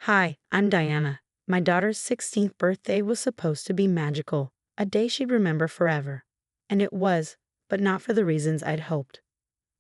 Hi, I'm Diana. My daughter's 16th birthday was supposed to be magical, a day she'd remember forever. And it was, but not for the reasons I'd hoped.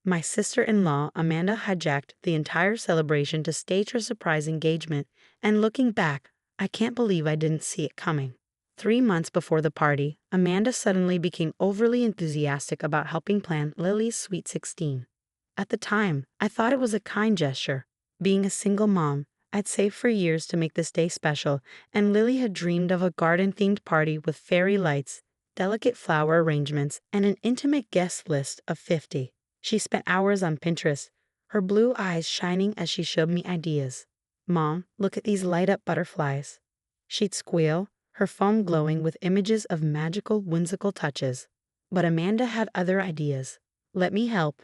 My sister-in-law, Amanda, hijacked the entire celebration to stage her surprise engagement, and looking back, I can't believe I didn't see it coming. 3 months before the party, Amanda suddenly became overly enthusiastic about helping plan Lily's Sweet 16. At the time, I thought it was a kind gesture. Being a single mom, I'd saved for years to make this day special, and Lily had dreamed of a garden-themed party with fairy lights, delicate flower arrangements, and an intimate guest list of 50. She spent hours on Pinterest, her blue eyes shining as she showed me ideas. "Mom, look at these light-up butterflies." She'd squeal, her phone glowing with images of magical, whimsical touches. But Amanda had other ideas. "Let me help,"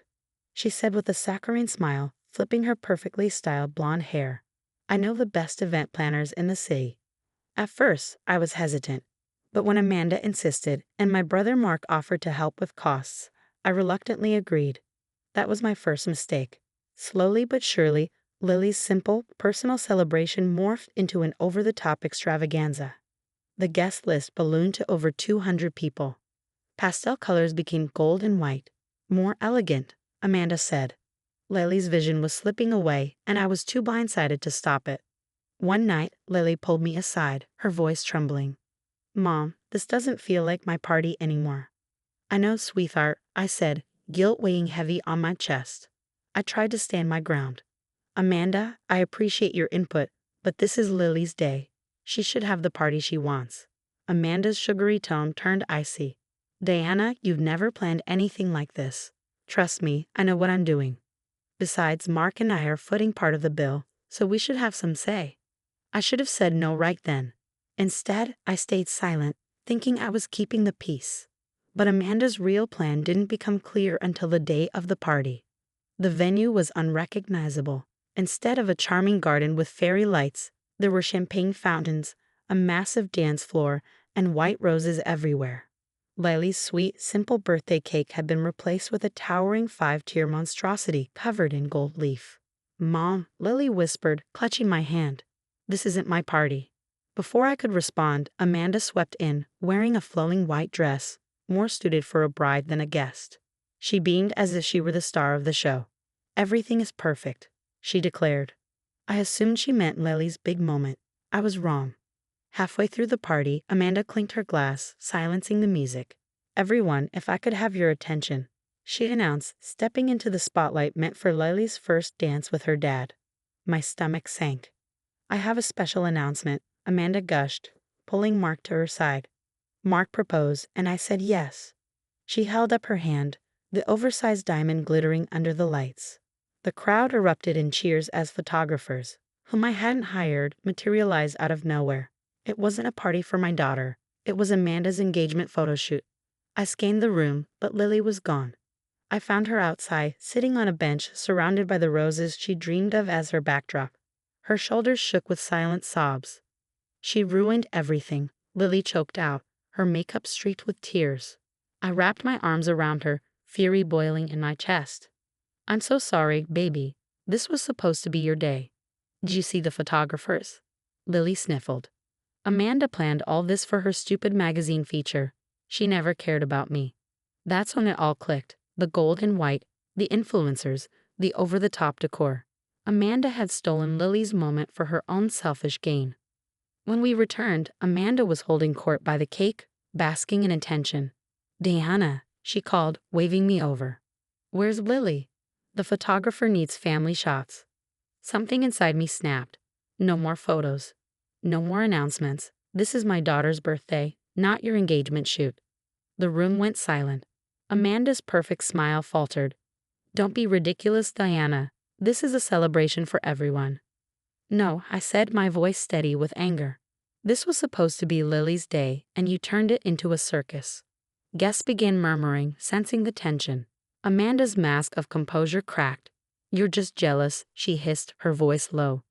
she said with a saccharine smile, flipping her perfectly styled blonde hair. "I know the best event planners in the city." At first, I was hesitant, but when Amanda insisted and my brother Mark offered to help with costs, I reluctantly agreed. That was my first mistake. Slowly but surely, Lily's simple, personal celebration morphed into an over-the-top extravaganza. The guest list ballooned to over 200 people. Pastel colors became gold and white. "More elegant," Amanda said. Lily's vision was slipping away, and I was too blindsided to stop it. One night, Lily pulled me aside, her voice trembling. "Mom, this doesn't feel like my party anymore." "I know, sweetheart," I said, guilt weighing heavy on my chest. I tried to stand my ground. "Amanda, I appreciate your input, but this is Lily's day. She should have the party she wants." Amanda's sugary tone turned icy. "Diana, you've never planned anything like this. Trust me, I know what I'm doing. Besides, Mark and I are footing part of the bill, so we should have some say." I should have said no right then. Instead, I stayed silent, thinking I was keeping the peace. But Amanda's real plan didn't become clear until the day of the party. The venue was unrecognizable. Instead of a charming garden with fairy lights, there were champagne fountains, a massive dance floor, and white roses everywhere. Lily's sweet, simple birthday cake had been replaced with a towering 5-tier monstrosity covered in gold leaf. "Mom," Lily whispered, clutching my hand. "This isn't my party." Before I could respond, Amanda swept in, wearing a flowing white dress, more suited for a bride than a guest. She beamed as if she were the star of the show. "Everything is perfect," she declared. I assumed she meant Lily's big moment. I was wrong. Halfway through the party, Amanda clinked her glass, silencing the music. "Everyone, if I could have your attention," she announced, stepping into the spotlight meant for Lily's first dance with her dad. My stomach sank. "I have a special announcement," Amanda gushed, pulling Mark to her side. Mark proposed, and I said yes. She held up her hand, the oversized diamond glittering under the lights. The crowd erupted in cheers as photographers, whom I hadn't hired, materialized out of nowhere. It wasn't a party for my daughter. It was Amanda's engagement photo shoot. I scanned the room, but Lily was gone. I found her outside, sitting on a bench surrounded by the roses she dreamed of as her backdrop. Her shoulders shook with silent sobs. "She ruined everything," Lily choked out, her makeup streaked with tears. I wrapped my arms around her, fury boiling in my chest. "I'm so sorry, baby. This was supposed to be your day." "Did you see the photographers?" Lily sniffled. "Amanda planned all this for her stupid magazine feature. She never cared about me." That's when it all clicked. The gold and white, the influencers, the over-the-top decor. Amanda had stolen Lily's moment for her own selfish gain. When we returned, Amanda was holding court by the cake, basking in attention. "Diana," she called, waving me over. "Where's Lily? The photographer needs family shots." Something inside me snapped. No more photos. No more announcements. This is my daughter's birthday, not your engagement shoot. The room went silent. Amanda's perfect smile faltered. "Don't be ridiculous, Diana. This is a celebration for everyone." "No," I said, my voice steady with anger. "This was supposed to be Lily's day, and you turned it into a circus." Guests began murmuring, sensing the tension. Amanda's mask of composure cracked. "You're just jealous," she hissed, her voice low.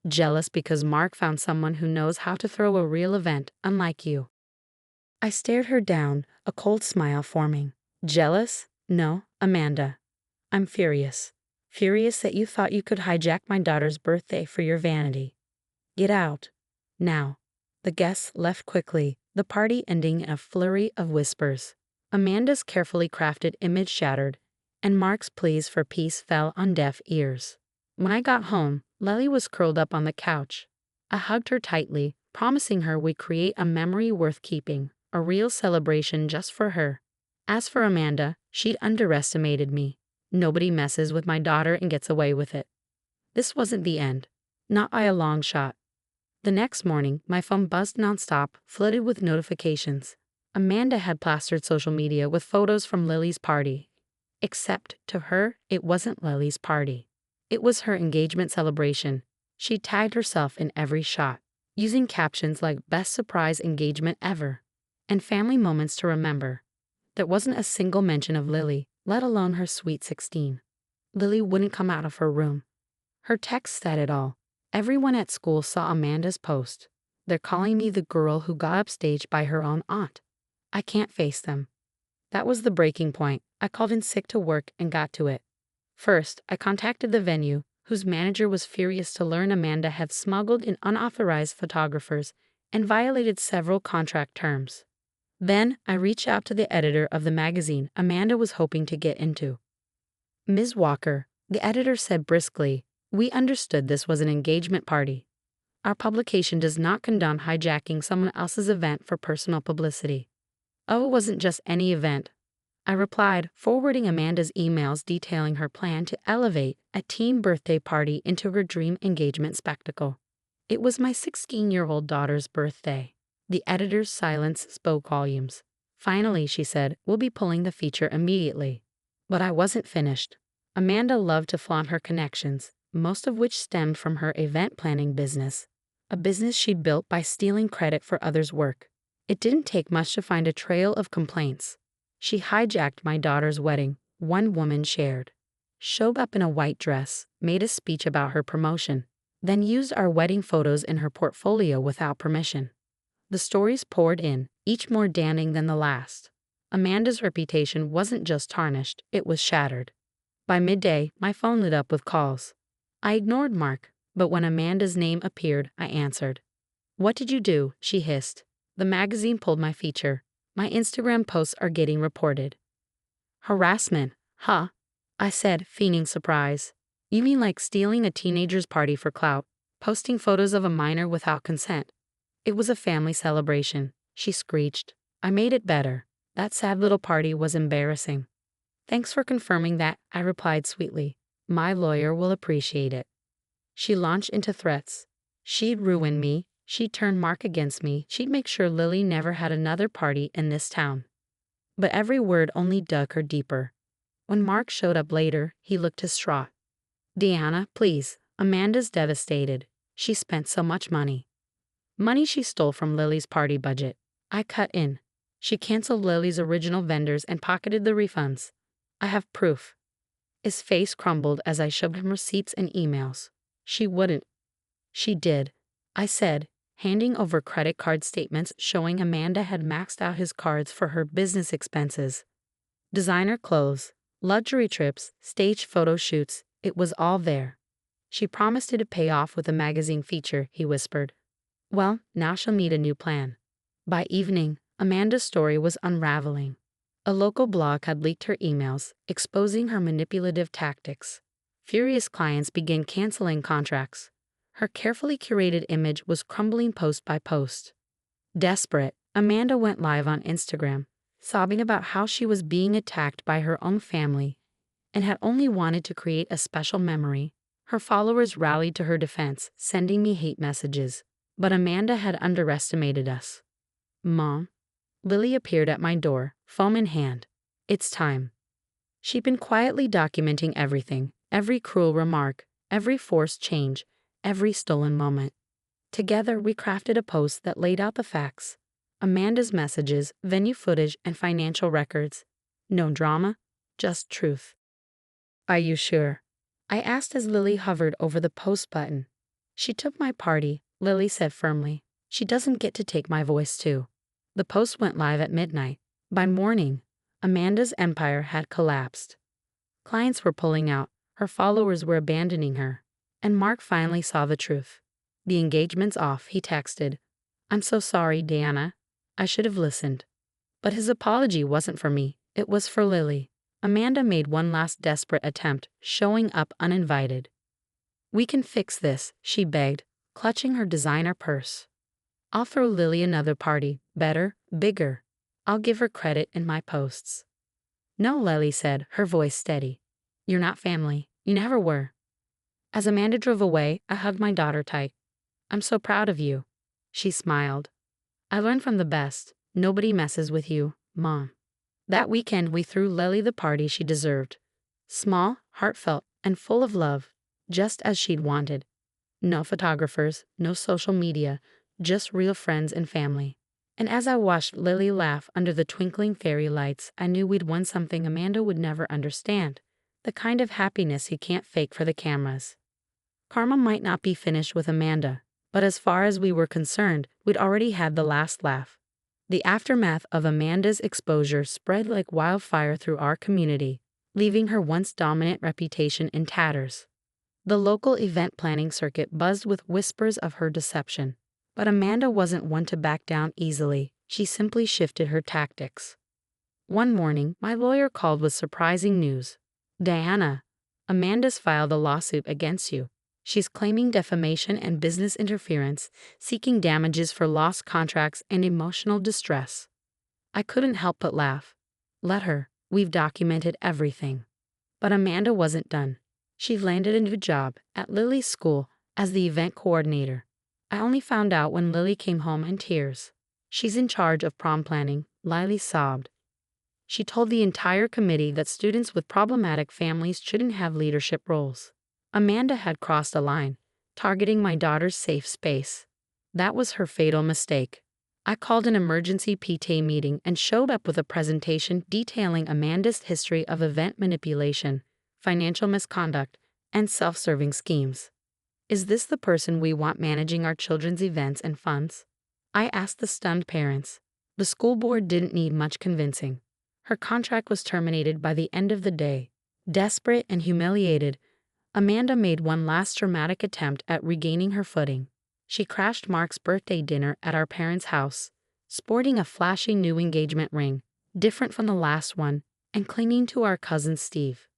"Jealous because Mark found someone who knows how to throw a real event, unlike you." I stared her down, a cold smile forming. "Jealous? No, Amanda. I'm furious. Furious that you thought you could hijack my daughter's birthday for your vanity." Get out. Now. The guests left quickly, the party ending in a flurry of whispers. Amanda's carefully crafted image shattered, and Mark's pleas for peace fell on deaf ears. When I got home, Lily was curled up on the couch. I hugged her tightly, promising her we'd create a memory worth keeping, a real celebration just for her. As for Amanda, she'd underestimated me. Nobody messes with my daughter and gets away with it. This wasn't the end. Not by a long shot. The next morning, my phone buzzed nonstop, flooded with notifications. Amanda had plastered social media with photos from Lily's party. Except, to her, it wasn't Lily's party. It was her engagement celebration. She tagged herself in every shot, using captions like "best surprise engagement ever" and "family moments to remember." There wasn't a single mention of Lily, let alone her sweet 16. Lily wouldn't come out of her room. Her text said it all. Everyone at school saw Amanda's post. They're calling me the girl who got upstaged by her own aunt. I can't face them. That was the breaking point. I called in sick to work and got to it. First, I contacted the venue, whose manager was furious to learn Amanda had smuggled in unauthorized photographers and violated several contract terms. Then, I reached out to the editor of the magazine Amanda was hoping to get into. "Ms. Walker," the editor said briskly, "we understood this was an engagement party. Our publication does not condone hijacking someone else's event for personal publicity." "Oh, it wasn't just any event," I replied, forwarding Amanda's emails detailing her plan to elevate a teen birthday party into her dream engagement spectacle. It was my 16-year-old daughter's birthday. The editor's silence spoke volumes. "Finally," she said, "we'll be pulling the feature immediately." But I wasn't finished. Amanda loved to flaunt her connections, most of which stemmed from her event planning business, a business she'd built by stealing credit for others' work. It didn't take much to find a trail of complaints. She hijacked my daughter's wedding, one woman shared. Showed up in a white dress, made a speech about her promotion, then used our wedding photos in her portfolio without permission. The stories poured in, each more damning than the last. Amanda's reputation wasn't just tarnished, it was shattered. By midday, my phone lit up with calls. I ignored Mark, but when Amanda's name appeared, I answered. "What did you do?" she hissed. "The magazine pulled my feature. My Instagram posts are getting reported." "Harassment, huh?" I said, feigning surprise. "You mean like stealing a teenager's party for clout, posting photos of a minor without consent?" "It was a family celebration," she screeched. "I made it better. That sad little party was embarrassing." "Thanks for confirming that," I replied sweetly. "My lawyer will appreciate it." She launched into threats. She'd ruin me. She'd turn Mark against me. She'd make sure Lily never had another party in this town. But every word only dug her deeper. When Mark showed up later, he looked distraught. "Deanna, please. Amanda's devastated. She spent so much money." Money she stole from Lily's party budget. I cut in. She canceled Lily's original vendors and pocketed the refunds. "I have proof." His face crumbled as I showed him receipts and emails. "She wouldn't." "She did," I said, handing over credit card statements showing Amanda had maxed out his cards for her business expenses. Designer clothes, luxury trips, stage photo shoots, it was all there. "She promised it to pay off with a magazine feature," he whispered. "Well, now she'll need a new plan." By evening, Amanda's story was unraveling. A local blog had leaked her emails, exposing her manipulative tactics. Furious clients began canceling contracts. Her carefully curated image was crumbling post by post. Desperate, Amanda went live on Instagram, sobbing about how she was being attacked by her own family and had only wanted to create a special memory. Her followers rallied to her defense, sending me hate messages. But Amanda had underestimated us. "Mom." Lily appeared at my door, phone in hand. "It's time." She'd been quietly documenting everything, every cruel remark, every forced change, every stolen moment. Together, we crafted a post that laid out the facts. Amanda's messages, venue footage, and financial records. No drama, just truth. "Are you sure?" I asked as Lily hovered over the post button. "She took my party," Lily said firmly. "She doesn't get to take my voice too." The post went live at midnight. By morning, Amanda's empire had collapsed. Clients were pulling out, her followers were abandoning her, and Mark finally saw the truth. The engagement's off, he texted. I'm so sorry, Diana. I should have listened. But his apology wasn't for me, it was for Lily. Amanda made one last desperate attempt, showing up uninvited. We can fix this, she begged, clutching her designer purse. I'll throw Lily another party, better, bigger. I'll give her credit in my posts. No, Lily said, her voice steady. You're not family. You never were. As Amanda drove away, I hugged my daughter tight. I'm so proud of you. She smiled. I learned from the best. Nobody messes with you, Mom. That weekend we threw Lily the party she deserved. Small, heartfelt, and full of love, just as she'd wanted. No photographers, no social media, just real friends and family. And as I watched Lily laugh under the twinkling fairy lights, I knew we'd won something Amanda would never understand. The kind of happiness you can't fake for the cameras. Karma might not be finished with Amanda, but as far as we were concerned, we'd already had the last laugh. The aftermath of Amanda's exposure spread like wildfire through our community, leaving her once dominant reputation in tatters. The local event planning circuit buzzed with whispers of her deception. But Amanda wasn't one to back down easily, she simply shifted her tactics. One morning, my lawyer called with surprising news. Diana, Amanda's filed a lawsuit against you. She's claiming defamation and business interference, seeking damages for lost contracts and emotional distress. I couldn't help but laugh. Let her, we've documented everything. But Amanda wasn't done. She landed a new job at Lily's school as the event coordinator. I only found out when Lily came home in tears. She's in charge of prom planning, Lily sobbed. She told the entire committee that students with problematic families shouldn't have leadership roles. Amanda had crossed a line, targeting my daughter's safe space. That was her fatal mistake. I called an emergency PTA meeting and showed up with a presentation detailing Amanda's history of event manipulation, financial misconduct, and self-serving schemes. Is this the person we want managing our children's events and funds? I asked the stunned parents. The school board didn't need much convincing. Her contract was terminated by the end of the day. Desperate and humiliated, Amanda made one last dramatic attempt at regaining her footing. She crashed Mark's birthday dinner at our parents' house, sporting a flashy new engagement ring, different from the last one, and clinging to our cousin Steve.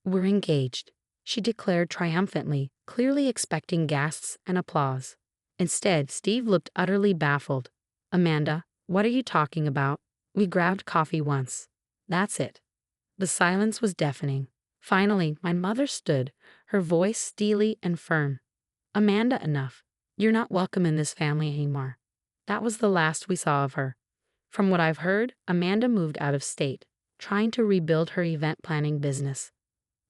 We're engaged, she declared triumphantly, clearly expecting gasps and applause. Instead, Steve looked utterly baffled. Amanda, what are you talking about? We grabbed coffee once. That's it. The silence was deafening. Finally, my mother stood, her voice steely and firm. Amanda, enough. You're not welcome in this family anymore. That was the last we saw of her. From what I've heard, Amanda moved out of state, trying to rebuild her event planning business.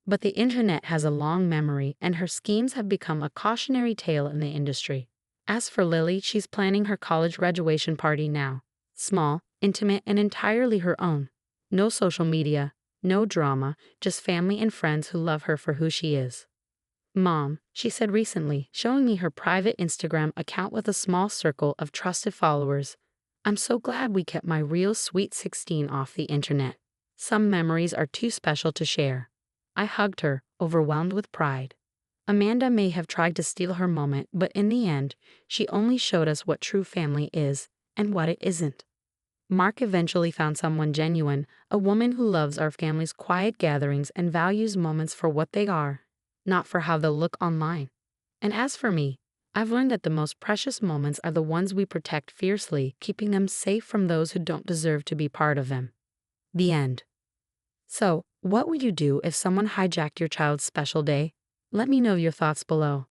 But the internet has a long memory, and her schemes have become a cautionary tale in the industry. As for Lily, she's planning her college graduation party now. Small, intimate, and entirely her own. No social media, no drama, just family and friends who love her for who she is. Mom, she said recently, showing me her private Instagram account with a small circle of trusted followers. I'm so glad we kept my real sweet 16 off the internet. Some memories are too special to share. I hugged her, overwhelmed with pride. Amanda may have tried to steal her moment, but in the end, she only showed us what true family is and what it isn't. Mark eventually found someone genuine, a woman who loves our family's quiet gatherings and values moments for what they are, not for how they'll look online. And as for me, I've learned that the most precious moments are the ones we protect fiercely, keeping them safe from those who don't deserve to be part of them. The end. So, what would you do if someone hijacked your child's special day? Let me know your thoughts below.